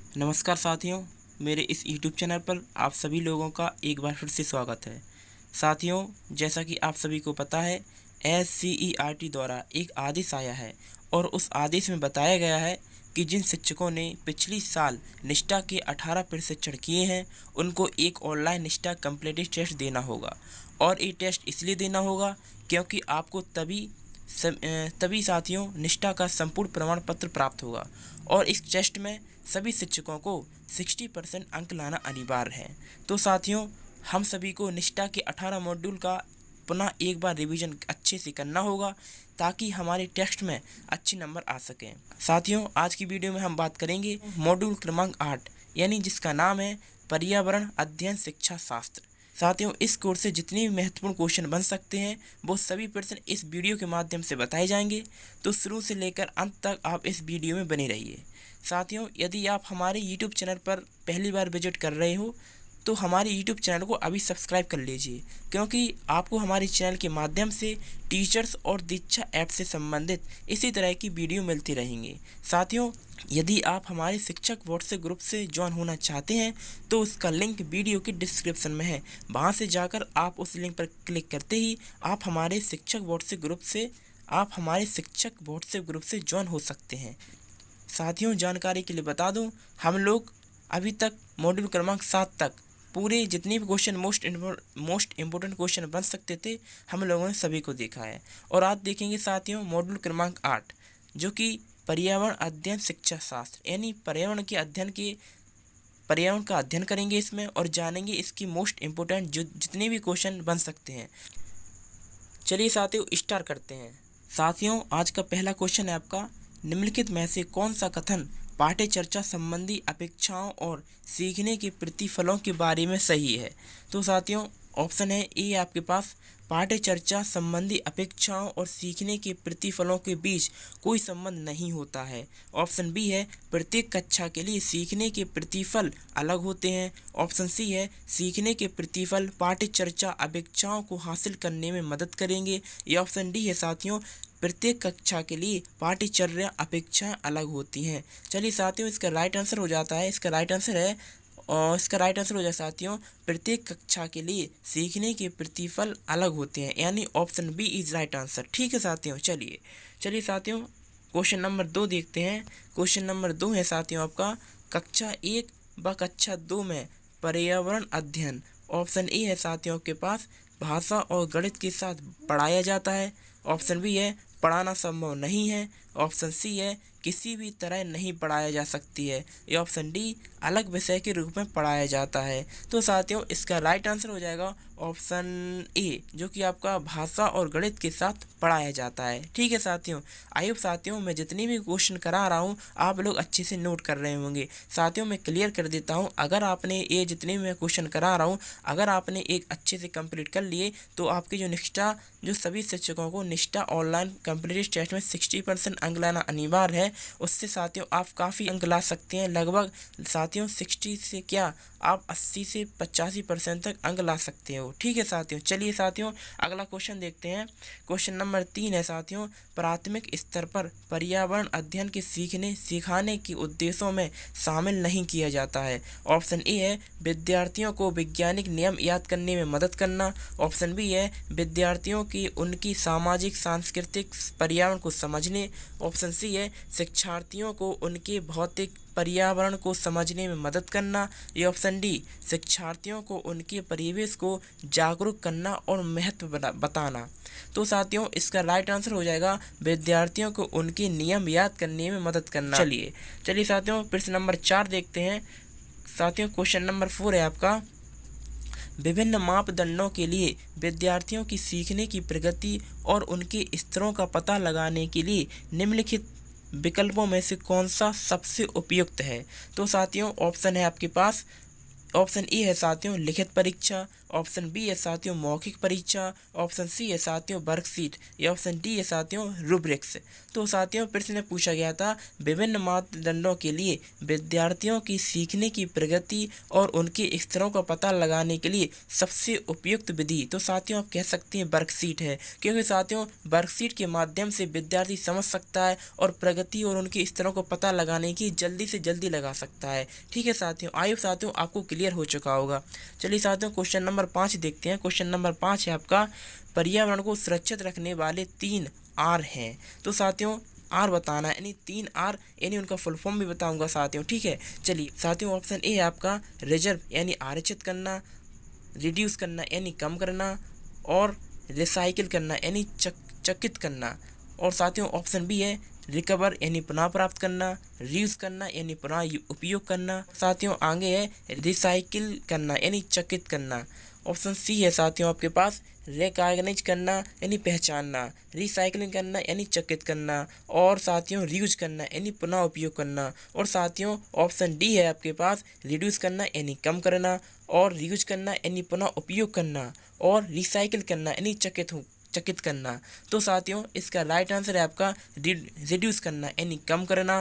नमस्कार साथियों, मेरे इस YouTube चैनल पर आप सभी लोगों का एक बार फिर से स्वागत है। साथियों, जैसा कि आप सभी को पता है, SCERT द्वारा एक आदेश आया है और उस आदेश में बताया गया है कि जिन शिक्षकों ने पिछली साल निष्ठा के 18 प्रशिक्षण किए हैं, उनको एक ऑनलाइन निष्ठा कम्प्लीटिव टेस्ट देना होगा। और ये टेस्ट इसलिए देना होगा क्योंकि आपको तभी साथियों निष्ठा का संपूर्ण प्रमाण पत्र प्राप्त होगा। और इस टेस्ट में सभी शिक्षकों को 60% अंक लाना अनिवार्य है। तो साथियों, हम सभी को निष्ठा के 18 मॉड्यूल का पुनः एक बार रिवीजन अच्छे से करना होगा ताकि हमारे टेस्ट में अच्छे नंबर आ सकें। साथियों, आज की वीडियो में हम बात करेंगे मॉड्यूल क्रमांक 8, यानी जिसका नाम है पर्यावरण अध्ययन शिक्षा शास्त्र। साथियों, इस कोर्स से जितने भी महत्वपूर्ण क्वेश्चन बन सकते हैं वो सभी प्रश्न इस वीडियो के माध्यम से बताए जाएंगे। तो शुरू से लेकर अंत तक आप इस वीडियो में बने रहिए। साथियों, यदि आप हमारे YouTube चैनल पर पहली बार विजिट कर रहे हो तो हमारे YouTube चैनल को अभी सब्सक्राइब कर लीजिए, क्योंकि आपको हमारे चैनल के माध्यम से टीचर्स और दीक्षा ऐप से संबंधित इसी तरह की वीडियो मिलती रहेंगी। साथियों, यदि आप हमारे शिक्षक व्हाट्सएप ग्रुप से ज्वाइन होना चाहते हैं तो उसका लिंक वीडियो की डिस्क्रिप्शन में है। वहां से जाकर आप उस लिंक पर क्लिक करते ही आप हमारे शिक्षक व्हाट्सएप ग्रुप से ज्वाइन हो सकते हैं। साथियों, जानकारी के लिए बता दूं, हम लोग अभी तक मॉड्यूल क्रमांक 7 तक पूरे जितने भी क्वेश्चन मोस्ट इम्पोर्टेंट क्वेश्चन बन सकते थे हम लोगों ने सभी को देखा है। और आज देखेंगे साथियों मॉड्यूल क्रमांक 8, जो कि पर्यावरण अध्ययन शिक्षा शास्त्र, यानी पर्यावरण का अध्ययन करेंगे इसमें और जानेंगे इसकी मोस्ट इम्पोर्टेंट जितने भी क्वेश्चन बन सकते हैं। चलिए साथियों, स्टार्ट करते हैं। साथियों, आज का पहला क्वेश्चन है आपका, निम्नलिखित में से कौन सा कथन पाठ्य चर्चा संबंधी अपेक्षाओं और सीखने के प्रतिफलों के बारे में सही है? तो साथियों, ऑप्शन है ए आपके पास, पाठ्य चर्चा संबंधी अपेक्षाओं और सीखने के प्रतिफलों के बीच कोई संबंध नहीं होता है। ऑप्शन बी है, प्रत्येक कक्षा के लिए सीखने के प्रतिफल अलग होते हैं। ऑप्शन सी है, सीखने के प्रतिफल पाठ्य चर्चा अपेक्षाओं को हासिल करने में मदद करेंगे। या ऑप्शन डी है साथियों, प्रत्येक कक्षा के लिए पाठ्यचर्या अपेक्षाएं अलग होती हैं। चलिए साथियों, इसका राइट आंसर हो जाता है, साथियों, प्रत्येक कक्षा के लिए सीखने के प्रतिफल अलग होते हैं, यानी option B is right answer. ठीक है साथियों, चलिए साथियों, क्वेश्चन नंबर 2 देखते हैं। क्वेश्चन नंबर 2 है साथियों आपका, कक्षा 1 व कक्षा 2 में पर्यावरण अध्ययन। ऑप्शन ए है साथियों के पास, भाषा और गणित के साथ पढ़ाया जाता है। ऑप्शन बी है, पढ़ाना संभव नहीं है। ऑप्शन सी है, किसी भी तरह नहीं पढ़ाया जा सकती है। या ऑप्शन डी, अलग विषय के रूप में पढ़ाया जाता है। तो साथियों, इसका राइट आंसर हो जाएगा ऑप्शन ए, जो कि आपका भाषा और गणित के साथ पढ़ाया जाता है। ठीक है साथियों, आई होप साथियों मैं जितनी भी क्वेश्चन करा रहा हूँ आप लोग अच्छे से नोट कर रहे होंगे। साथियों, मैं क्लियर कर देता हूँ, अगर आपने ये जितने भी मैं क्वेश्चन करा रहा हूँ अगर आपने एक अच्छे से कंप्लीट कर लिए तो आपकी जो सभी शिक्षकों को निष्ठा ऑनलाइन कम्प्लीट टेस्ट में 60% अंक लाना अनिवार्य है। उससे साथियों आप काफ़ी अंक ला सकते हैं, लगभग साथियों 60 से क्या आप 80 से 85% तक अंक ला सकते हो। ठीक है साथियों, चलिए साथियों अगला क्वेश्चन देखते हैं। क्वेश्चन नंबर 3 है साथियों, प्राथमिक स्तर पर पर्यावरण अध्ययन के सिखाने के उद्देश्यों में शामिल नहीं किया जाता है। ऑप्शन ए है, विद्यार्थियों को वैज्ञानिक नियम याद करने में मदद करना। ऑप्शन बी है, विद्यार्थियों की उनकी सामाजिक सांस्कृतिक पर्यावरण को समझने। ऑप्शन सी है, शिक्षार्थियों को उनके भौतिक पर्यावरण को समझने में मदद करना। या ऑप्शन डी, शिक्षार्थियों को उनके परिवेश को जागरूक करना और महत्व बताना। तो साथियों, इसका राइट आंसर हो जाएगा, विद्यार्थियों को उनके नियम याद करने में मदद करना। चलिए साथियों, प्रश्न नंबर 4 देखते हैं। साथियों, क्वेश्चन नंबर 4 है आपका, विभिन्न मापदंडों के लिए विद्यार्थियों की सीखने की प्रगति और उनके स्तरों का पता लगाने के लिए निम्नलिखित विकल्पों में से कौन सा सबसे उपयुक्त है? तो साथियों, ऑप्शन है आपके पास, ऑप्शन ए है साथियों लिखित परीक्षा। ऑप्शन बी है साथियों मौखिक परीक्षा, ऑप्शन सी है साथियों वर्कशीट, या ऑप्शन डी है साथियों रूब्रिक्स। तो साथियों प्रश्न में पूछा गया था विभिन्न मापदंडों के लिए विद्यार्थियों की सीखने की प्रगति और उनके स्तरों का पता लगाने के लिए सबसे उपयुक्त विधि। तो साथियों आप कह सकते हैं वर्कशीट है, क्योंकि साथियों वर्कशीट के माध्यम से विद्यार्थी समझ सकता है और प्रगति और उनके स्तरों को पता लगाने की जल्दी से जल्दी लगा सकता है। ठीक है साथियों, आई होप साथियों आपको क्लियर हो चुका होगा। चलिए साथियों क्वेश्चन नंबर 5 देखते हैं। क्वेश्चन नंबर 5 है आपका पर्यावरण को सुरक्षित रखने वाले 3 आर हैं। तो साथियों आर बताना है, यानी 3 आर यानी उनका फुल फॉर्म भी बताऊंगा साथियों। ठीक है, चलिए साथियों ऑप्शन ए है आपका रिजर्व यानी आरक्षित करना, रिड्यूस करना यानी कम करना, और रिसाइकिल करना यानी चकित करना। और साथियों ऑप्शन बी है रिकवर यानी पुनः प्राप्त करना, रीयूज करना यानी पुनः उपयोग करना। साथियों आगे है रिसाइकिल करना यानी चकित करना। ऑप्शन सी है साथियों आपके पास रिकॉग्नाइज करना यानी पहचानना, रिसाइकलिंग करना यानी चकित करना, और साथियों रीयूज करना यानी पुनः उपयोग करना। और साथियों ऑप्शन डी है आपके पास रिड्यूस करना यानी कम करना, और रीयूज करना यानी पुनः उपयोग करना, और रिसाइकिल करना यानी चकित करना। तो साथियों इसका राइट आंसर है आपका रिड्यूस करना यानी कम करना,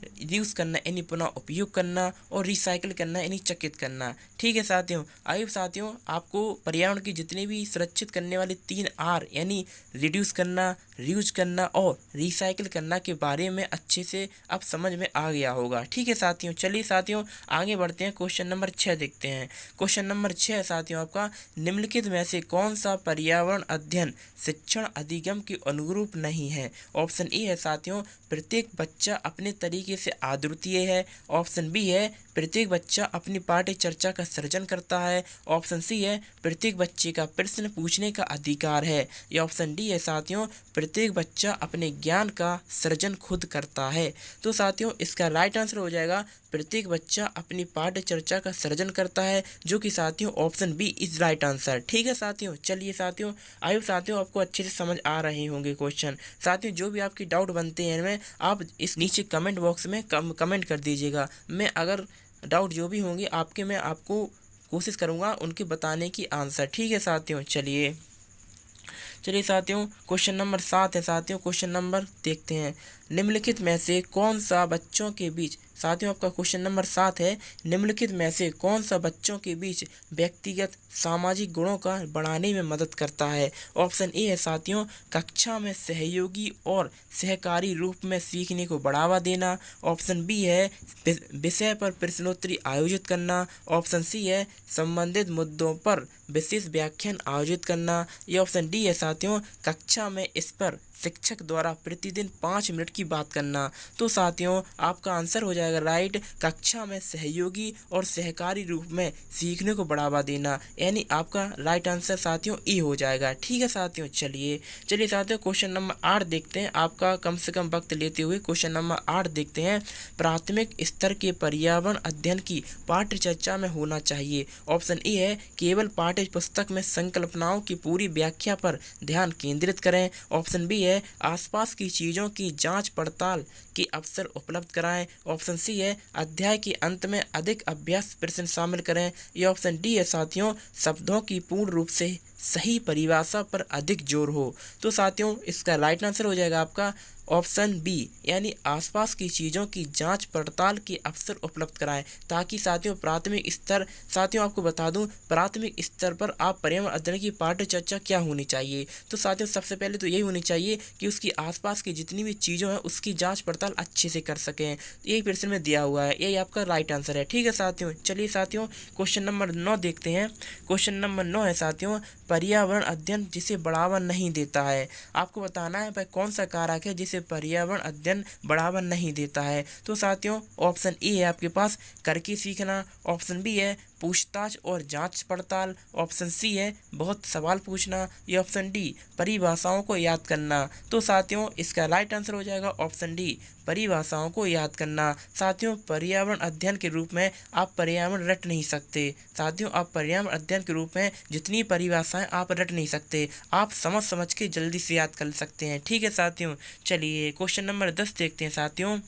रिड्यूस करना यानी पुनः उपयोग करना, और रिसाइकिल करना यानी चकित करना। ठीक है साथियों, आइए साथियों आपको पर्यावरण की जितनी भी सुरक्षित करने वाले 3 आर यानी रिड्यूस करना, रीयूज करना और रिसाइकिल करना के बारे में अच्छे से अब समझ में आ गया होगा। ठीक है साथियों, चलिए साथियों आगे बढ़ते हैं। क्वेश्चन नंबर 6 देखते हैं। क्वेश्चन नंबर 6 साथियों आपका निम्नलिखित में से कौन सा पर्यावरण अध्ययन शिक्षण अधिगम के अनुरूप नहीं है। ऑप्शन ए है साथियों प्रत्येक बच्चा अपने तरीके से अद्वितीय है, ऑप्शन बी है प्रत्येक बच्चा अपनी पाठ्य चर्चा का सृजन करता है, ऑप्शन सी है प्रत्येक बच्चे का प्रश्न पूछने का अधिकार है, या ऑप्शन डी है साथियों प्रत्येक बच्चा अपने ज्ञान का सृजन खुद करता है। तो साथियों इसका राइट आंसर हो जाएगा प्रत्येक बच्चा अपनी पाठ्य चर्चा का सृजन करता है, जो कि साथियों option B is right answer. ठीक है साथियों, चलिए साथियों आई होप साथियों आपको अच्छे से समझ आ रहे होंगे क्वेश्चन। साथियों जो भी आपकी डाउट बनते हैं इनमें आप इस नीचे कमेंट बॉक्स में कमेंट कर दीजिएगा। मैं अगर डाउट जो भी होंगे आपके मैं आपको कोशिश करूँगा उनके बताने की आंसर। ठीक है साथियों, चलिए साथियों क्वेश्चन नंबर 7 है साथियों। क्वेश्चन नंबर देखते हैं निम्नलिखित में से कौन सा बच्चों के बीच, साथियों आपका क्वेश्चन नंबर 7 है निम्नलिखित में से कौन सा बच्चों के बीच व्यक्तिगत सामाजिक गुणों का बढ़ाने में मदद करता है। ऑप्शन ए है साथियों कक्षा में सहयोगी और सहकारी रूप में सीखने को बढ़ावा देना, ऑप्शन बी है विषय पर प्रश्नोत्तरी आयोजित करना, ऑप्शन सी है संबंधित मुद्दों पर विशेष व्याख्यान आयोजित करना, या ऑप्शन डी है साथियों कक्षा में इस पर शिक्षक द्वारा प्रतिदिन 5 मिनट की बात करना। तो साथियों आपका आंसर हो जाएगा राइट कक्षा में सहयोगी और सहकारी रूप में सीखने को बढ़ावा देना, यानी आपका राइट आंसर साथियों ए हो जाएगा। ठीक है साथियों, चलिए साथियों क्वेश्चन नंबर 8 देखते हैं। आपका कम से कम वक्त लेते हुए क्वेश्चन नंबर 8 देखते हैं। प्राथमिक स्तर के पर्यावरण अध्ययन की पाठ्य चर्चा में होना चाहिए। ऑप्शन ए है केवल पाठ्य पुस्तक में संकल्पनाओं की पूरी व्याख्या पर ध्यान केंद्रित करें, ऑप्शन बी है आसपास की चीज़ों की जांच पड़ताल के अवसर उपलब्ध कराएं, ऑप्शन सी है अध्याय के अंत में अधिक अभ्यास प्रश्न शामिल करें, या ऑप्शन डी है साथियों शब्दों की पूर्ण रूप से सही परिभाषा पर अधिक जोर हो। तो साथियों इसका राइट आंसर हो जाएगा आपका ऑप्शन बी, यानी आसपास की चीज़ों की जांच पड़ताल के अवसर उपलब्ध कराएं, ताकि साथियों प्राथमिक स्तर, साथियों आपको बता दूं प्राथमिक स्तर पर आप पर्यावरण अध्ययन की पाठ्य चर्चा क्या होनी चाहिए। तो साथियों सबसे पहले तो यही होनी चाहिए कि उसकी आसपास की जितनी भी चीज़ों हैं उसकी जांच पड़ताल अच्छे से कर सकें। यही प्रश्न में दिया हुआ है, यही आपका राइट आंसर है। ठीक है साथियों, चलिए साथियों क्वेश्चन नंबर 9 देखते हैं। क्वेश्चन नंबर 9 है साथियों पर्यावरण अध्ययन जिसे बढ़ावा नहीं देता है। आपको बताना है भाई कौन सा कारक है जिसे पर्यावरण अध्ययन बढ़ावा नहीं देता है। तो साथियों ऑप्शन ए है आपके पास करके सीखना, ऑप्शन बी है पूछताछ और जांच पड़ताल, ऑप्शन सी है बहुत सवाल पूछना, या ऑप्शन डी परिभाषाओं को याद करना। तो साथियों इसका राइट आंसर हो जाएगा ऑप्शन डी परिभाषाओं को याद करना। साथियों पर्यावरण अध्ययन के रूप में आप पर्यावरण रट नहीं सकते। साथियों आप पर्यावरण अध्ययन के रूप में जितनी परिभाषाएं आप रट नहीं सकते, आप समझ समझ के जल्दी से याद कर सकते हैं। ठीक है साथियों, चलिए क्वेश्चन नंबर 10 देखते हैं साथियों।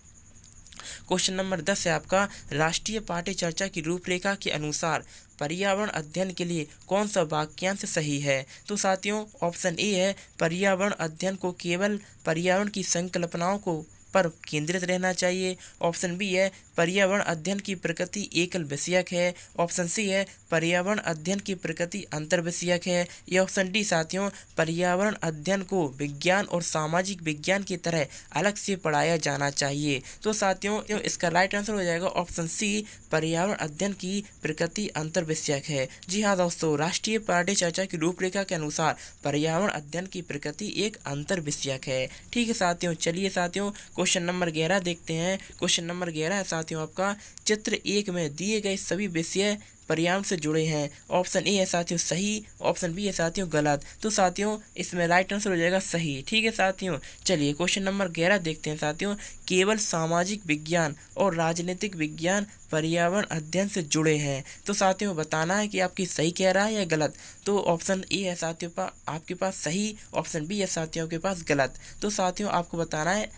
क्वेश्चन नंबर 10 है आपका, राष्ट्रीय पाठ्य चर्चा की रूपरेखा के अनुसार पर्यावरण अध्ययन के लिए कौन सा वाक्यांश सही है? तो साथियों ऑप्शन ए है, पर्यावरण अध्ययन को केवल पर्यावरण की संकल्पनाओं को पर केंद्रित रहना चाहिए। ऑप्शन बी है, पर्यावरण अध्ययन की प्रकृति एकल विषयक है। ऑप्शन सी है, पर्यावरण अध्ययन की प्रकृति अंतर विषयक है। या ऑप्शन डी साथियों, पर्यावरण अध्ययन को विज्ञान और सामाजिक विज्ञान की तरह अलग से पढ़ाया जाना चाहिए। तो साथियों इसका राइट आंसर हो जाएगा ऑप्शन सी, पर्यावरण अध्ययन की प्रकृति अंतर विषयक है। जी हाँ दोस्तों, राष्ट्रीय पाठ्य चर्चा की रूपरेखा के अनुसार पर्यावरण अध्ययन की प्रकृति एक अंतर विषयक है। ठीक है साथियों, चलिए साथियों क्वेश्चन नंबर 11 देखते हैं। क्वेश्चन नंबर 11 है साथियों आपका, चित्र 1 में दिए गए सभी विषय पर्यावरण से जुड़े हैं। ऑप्शन ए है साथियों सही, ऑप्शन बी है साथियों गलत। तो साथियों इसमें राइट आंसर हो जाएगा सही। ठीक है साथियों, चलिए क्वेश्चन नंबर 11 देखते हैं साथियों, केवल सामाजिक विज्ञान और राजनीतिक विज्ञान पर्यावरण अध्ययन से जुड़े हैं। तो साथियों बताना है कि आपकी सही कह रहा है या गलत। तो ऑप्शन ए है साथियों आपके पास सही, ऑप्शन बी है साथियों के पास गलत। तो साथियों आपको बताना है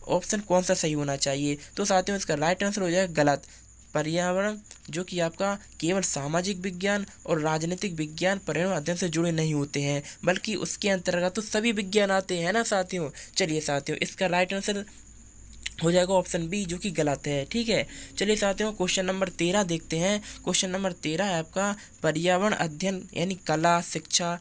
ऑप्शन कौन सा सही होना चाहिए। तो साथियों इसका राइट आंसर हो जाएगा गलत। पर्यावरण जो कि आपका केवल सामाजिक विज्ञान और राजनीतिक विज्ञान पर्यावरण अध्ययन से जुड़े नहीं होते हैं, बल्कि उसके अंतर्गत तो सभी विज्ञान आते हैं ना साथियों। चलिए साथियों इसका राइट आंसर हो जाएगा ऑप्शन बी जो कि गलत है। ठीक है, चलिए साथियों क्वेश्चन नंबर 13 देखते हैं। क्वेश्चन नंबर 13 है आपका, पर्यावरण अध्ययन यानी कला शिक्षा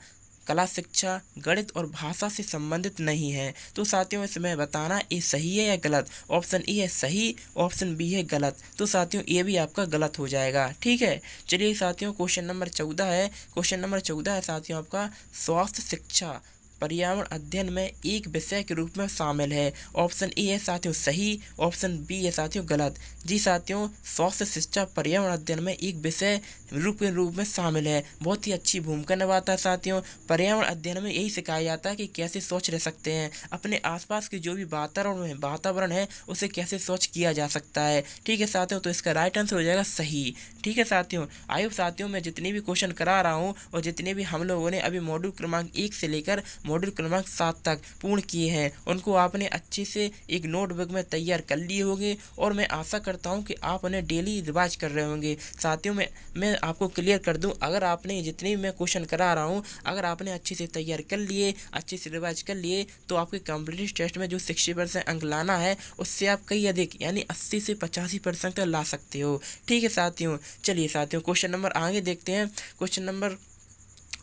गणित और भाषा से संबंधित नहीं है। तो साथियों इसमें बताना ये सही है या गलत। ऑप्शन ए है सही, ऑप्शन बी है गलत। तो साथियों ये भी आपका गलत हो जाएगा। ठीक है, चलिए साथियों क्वेश्चन नंबर 14 है। क्वेश्चन नंबर 14 है साथियों आपका, स्वास्थ्य शिक्षा पर्यावरण अध्ययन में एक विषय के रूप में शामिल है। ऑप्शन ए है साथियों सही, ऑप्शन बी है साथियों गलत। जी साथियों, स्वास्थ्य शिक्षा पर्यावरण अध्ययन में एक विषय के रूप में शामिल है। बहुत ही अच्छी भूमिका निभाता है साथियों। पर्यावरण अध्ययन में यही सिखाया जाता है कि कैसे स्वच्छ रह सकते हैं, अपने आसपास के जो भी वातावरण है उसे कैसे स्वच्छ किया जा सकता है। ठीक है साथियों, तो इसका राइट आंसर हो जाएगा सही। ठीक है साथियों, आइए साथियों मैं जितने भी क्वेश्चन करा रहा हूँ और जितने भी हम लोगों ने अभी मॉड्यूल क्रमांक 1 से लेकर मॉड्यूल क्रमांक 7 तक पूर्ण किए हैं, उनको आपने अच्छे से एक नोटबुक में तैयार कर लिए होंगे और मैं आशा करता हूं कि आप उन्हें डेली रिवाइज कर रहे होंगे। साथियों मैं आपको क्लियर कर दूं, अगर आपने जितने भी मैं क्वेश्चन करा रहा हूं अगर आपने अच्छे से तैयार कर लिए, अच्छे से रिवाइज कर लिए, तो आपके कॉम्पिटिटिव टेस्ट में जो 60% अंक लाना है उससे आप कई अधिक यानी 80 से 85% तक ला सकते हो। ठीक है साथियों, चलिए साथियों क्वेश्चन नंबर आगे देखते हैं। क्वेश्चन नंबर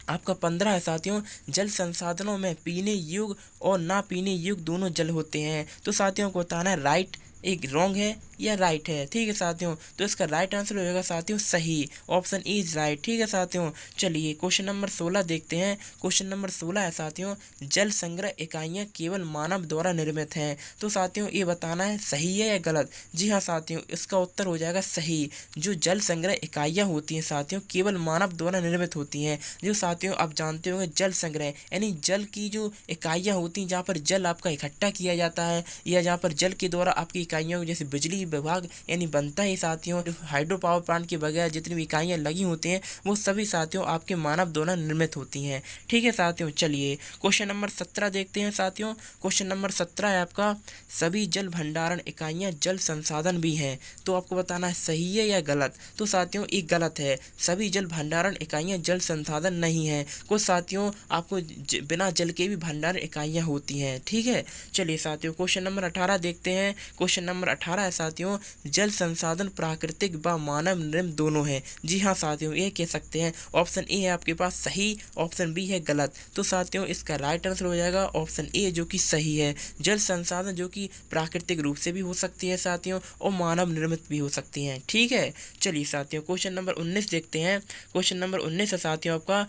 आपका 15 है साथियों, जल संसाधनों में पीने योग्य और ना पीने योग्य दोनों जल होते हैं। तो साथियों को बताना है राइट एक रॉन्ग है या राइट है। ठीक है साथियों, तो इसका राइट आंसर हो जाएगा साथियों सही, ऑप्शन ए इज राइट। ठीक है साथियों, चलिए क्वेश्चन नंबर 16 देखते हैं। क्वेश्चन नंबर 16 है साथियों, जल संग्रह इकाइयाँ केवल मानव द्वारा निर्मित हैं। तो साथियों ये बताना है सही है या गलत। जी हाँ साथियों, इसका उत्तर हो जाएगा सही। जो जल संग्रह इकाइयाँ होती हैं साथियों केवल मानव द्वारा निर्मित होती हैं। जो साथियों आप जानते होंगे जल संग्रह यानी जल की जो इकाइयाँ होती हैं जहाँ पर जल आपका इकट्ठा किया जाता है या जहाँ पर जल के द्वारा आपकी इकाइयों जैसे बिजली विभाग यानी बनता है साथियों, हाइड्रो पावर प्लांट के बगैर जितनी भी इकाइयाँ लगी होती हैं वो सभी साथियों आपके मानव द्वारा निर्मित होती हैं। ठीक है साथियों, चलिए क्वेश्चन नंबर 17 देखते हैं साथियों। क्वेश्चन नंबर 17 है आपका, सभी जल भंडारण इकाइयाँ जल संसाधन भी हैं। तो आपको बताना है सही है या गलत। तो साथियों ये गलत है, सभी जल भंडारण इकाइयाँ जल संसाधन नहीं है। कुछ साथियों आपको बिना जल के भी भंडारण इकाइयाँ होती हैं। ठीक है, चलिए साथियों क्वेश्चन नंबर 18 देखते हैं। क्वेश्चन नंबर 18 है साथियों, जल संसाधन प्राकृतिक व मानव निर्मित दोनों है। जी हाँ साथियों, ये कह सकते हैं। ऑप्शन ए है आपके पास सही, ऑप्शन बी है गलत। तो साथियों इसका राइट आंसर हो जाएगा ऑप्शन ए जो कि सही है। जल संसाधन जो कि प्राकृतिक रूप से भी हो सकती है साथियों और मानव निर्मित भी हो सकती हैं। ठीक है, चलिए साथियों क्वेश्चन नंबर 19 देखते हैं। क्वेश्चन नंबर 19 है साथियों आपका,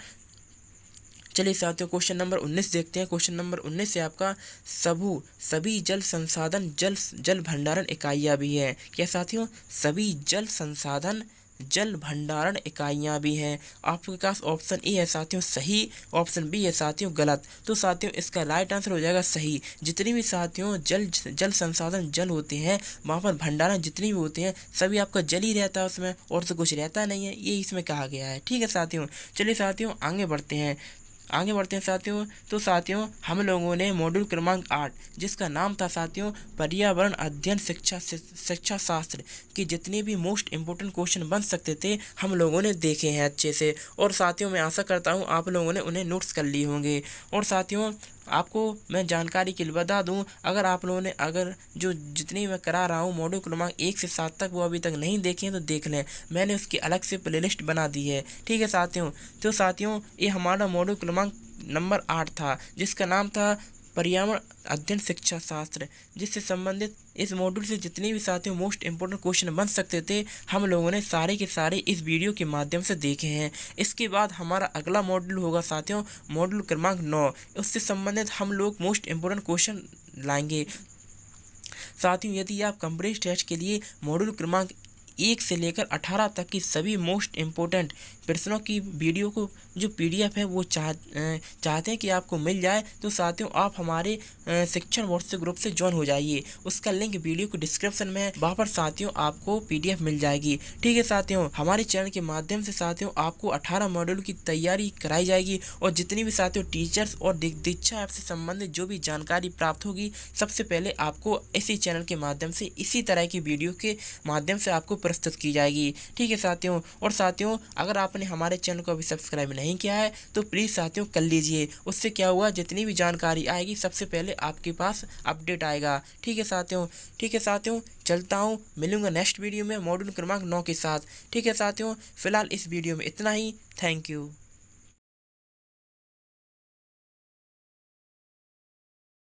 चलिए साथियों क्वेश्चन नंबर 19 देखते हैं। क्वेश्चन नंबर 19 से आपका, सभी जल संसाधन जल भंडारण इकाइयाँ भी हैं। क्या साथियों, सभी जल संसाधन जल भंडारण इकाइयाँ भी हैं। आपके पास ऑप्शन ए है साथियों सही, ऑप्शन बी है साथियों गलत। तो साथियों इसका राइट आंसर हो जाएगा सही। जितनी भी साथियों जल संसाधन जल होते हैं वहाँ पर भंडारण जितनी भी होते हैं सभी आपका जल ही रहता है उसमें, और तो कुछ रहता नहीं है, ये इसमें कहा गया है। ठीक है साथियों, चलिए साथियों आगे बढ़ते हैं। आगे बढ़ते हैं साथियों। तो साथियों हम लोगों ने मॉड्यूल क्रमांक 8 जिसका नाम था साथियों पर्यावरण अध्ययन शिक्षा शास्त्र की जितने भी मोस्ट इम्पोर्टेंट क्वेश्चन बन सकते थे हम लोगों ने देखे हैं अच्छे से। और साथियों मैं आशा करता हूँ आप लोगों ने उन्हें नोट्स कर लिए होंगे। और साथियों आपको मैं जानकारी के लिए बता दूं, अगर आप लोगों ने अगर जो जितनी मैं करा रहा हूँ मॉड्यूल क्रमांक 1 से 7 तक वो अभी तक नहीं देखे हैं तो देख लें, मैंने उसकी अलग से प्लेलिस्ट बना दी है। ठीक है साथियों। तो साथियों ये हमारा मॉड्यूल क्रमांक नंबर 8 था जिसका नाम था पर्यावरण अध्ययन शिक्षा शास्त्र, जिससे संबंधित इस मॉड्यूल से जितने भी साथियों मोस्ट इंपोर्टेंट क्वेश्चन बन सकते थे हम लोगों ने सारे के सारे इस वीडियो के माध्यम से देखे हैं। इसके बाद हमारा अगला मॉड्यूल होगा साथियों मॉड्यूल क्रमांक 9, उससे संबंधित हम लोग मोस्ट इंपोर्टेंट क्वेश्चन लाएंगे। साथियों यदि आप कंप्लीट टेस्ट के लिए मॉड्यूल क्रमांक 1 से लेकर 18 तक की सभी मोस्ट इम्पोर्टेंट प्रश्नों की वीडियो को जो पीडीएफ है वो चाहते हैं कि आपको मिल जाए तो साथियों आप हमारे शिक्षण व्हाट्सएप ग्रुप से ज्वाइन हो जाइए। उसका लिंक वीडियो के डिस्क्रिप्शन में है, वहाँ पर साथियों आपको पीडीएफ मिल जाएगी। ठीक है साथियों। हमारे चैनल के माध्यम से साथियों आपको 18 मॉड्यूल की तैयारी कराई जाएगी और जितनी भी साथियों टीचर्स और दीक्षा ऐप से संबंधित जो भी जानकारी प्राप्त होगी सबसे पहले आपको इसी चैनल के माध्यम से इसी तरह की वीडियो के माध्यम से आपको प्रस्तुत की जाएगी। ठीक है साथियों। और साथियों अगर आपने हमारे चैनल को अभी सब्सक्राइब नहीं किया है तो प्लीज़ साथियों कर लीजिए। उससे क्या हुआ जितनी भी जानकारी आएगी सबसे पहले आपके पास अपडेट आएगा। ठीक है साथियों। ठीक है साथियों चलता हूँ, मिलूंगा नेक्स्ट वीडियो में मॉड्यूल क्रमांक 9 के साथ। ठीक है साथियों फिलहाल इस वीडियो में इतना ही। Thank you.